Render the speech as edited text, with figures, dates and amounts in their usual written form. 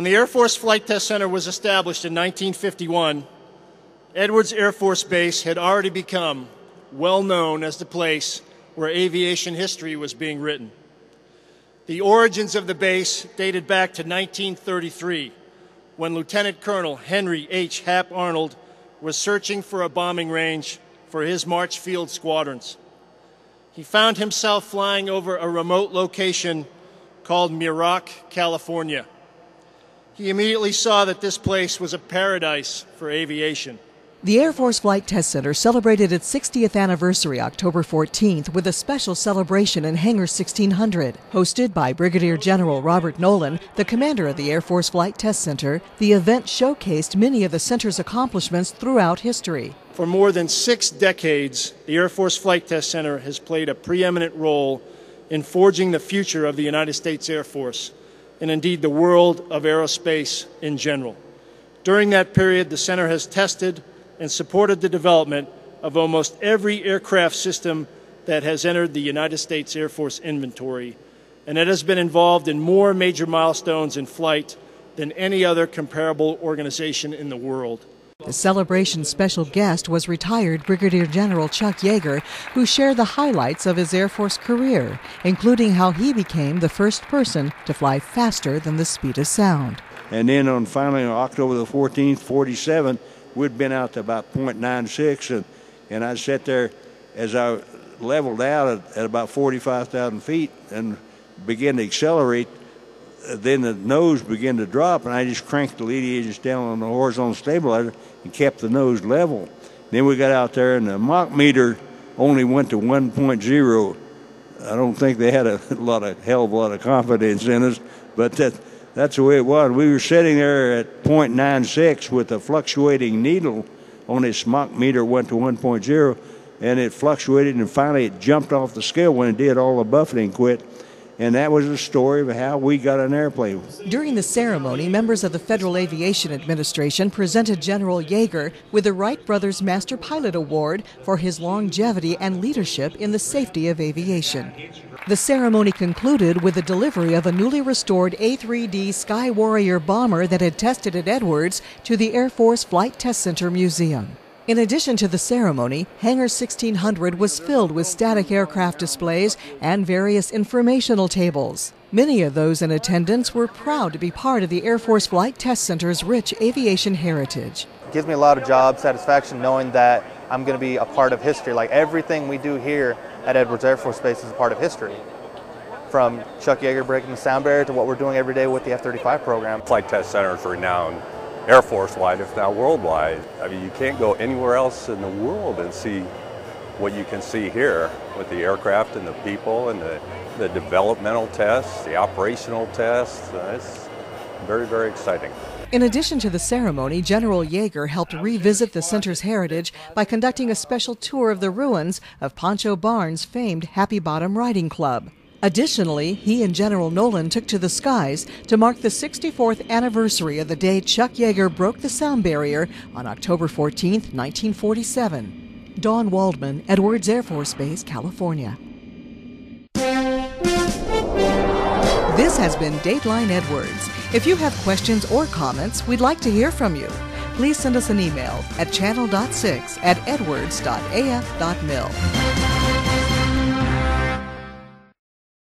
the Air Force Flight Test Center was established in 1951, Edwards Air Force Base had already become well known as the place where aviation history was being written. The origins of the base dated back to 1933, when Lieutenant Colonel Henry H. Hap Arnold was searching for a bombing range for his March Field squadrons. He found himself flying over a remote location called Muroc, California. He immediately saw that this place was a paradise for aviation. The Air Force Flight Test Center celebrated its 60th anniversary October 14th with a special celebration in Hangar 1600. Hosted by Brigadier General Robert Nolan, the commander of the Air Force Flight Test Center, the event showcased many of the center's accomplishments throughout history. For more than 6 decades, the Air Force Flight Test Center has played a preeminent role in forging the future of the United States Air Force, and indeed the world of aerospace in general. During that period, the center has tested and supported the development of almost every aircraft system that has entered the United States Air Force inventory, and it has been involved in more major milestones in flight than any other comparable organization in the world. The celebration's special guest was retired Brigadier General Chuck Yeager, who shared the highlights of his Air Force career, including how he became the first person to fly faster than the speed of sound. And then finally on October the 14th, 47, we'd been out to about .96, and I sat there as I leveled out at about 45,000 feet and began to accelerate. Then the nose began to drop, and I just cranked the leading edges down on the horizontal stabilizer and kept the nose level. Then we got out there, and the Mach meter only went to 1.0. I don't think they had a hell of a lot of confidence in us, but that's the way it was. We were sitting there at .96 with a fluctuating needle on this Mach meter, went to 1.0, and it fluctuated, and finally it jumped off the scale when it did. All the buffeting quit. And that was the story of how we got an airplane. During the ceremony, members of the Federal Aviation Administration presented General Yeager with the Wright Brothers Master Pilot Award for his longevity and leadership in the safety of aviation. The ceremony concluded with the delivery of a newly restored A-3D Sky Warrior bomber that had tested at Edwards to the Air Force Flight Test Center Museum. In addition to the ceremony, Hangar 1600 was filled with static aircraft displays and various informational tables. Many of those in attendance were proud to be part of the Air Force Flight Test Center's rich aviation heritage. It gives me a lot of job satisfaction knowing that I'm going to be a part of history. Like everything we do here at Edwards Air Force Base is a part of history. From Chuck Yeager breaking the sound barrier to what we're doing every day with the F-35 program. Flight Test Center is renowned Air Force-wide, if not worldwide. I mean, you can't go anywhere else in the world and see what you can see here with the aircraft and the people and the developmental tests, the operational tests. It's very, very exciting. In addition to the ceremony, General Yeager helped revisit the center's heritage by conducting a special tour of the ruins of Pancho Barnes' famed Happy Bottom Riding Club. Additionally, he and General Nolan took to the skies to mark the 64th anniversary of the day Chuck Yeager broke the sound barrier on October 14, 1947. Dawn Waldman, Edwards Air Force Base, California. This has been Dateline Edwards. If you have questions or comments, we'd like to hear from you. Please send us an email at channel.6@edwards.af.mil.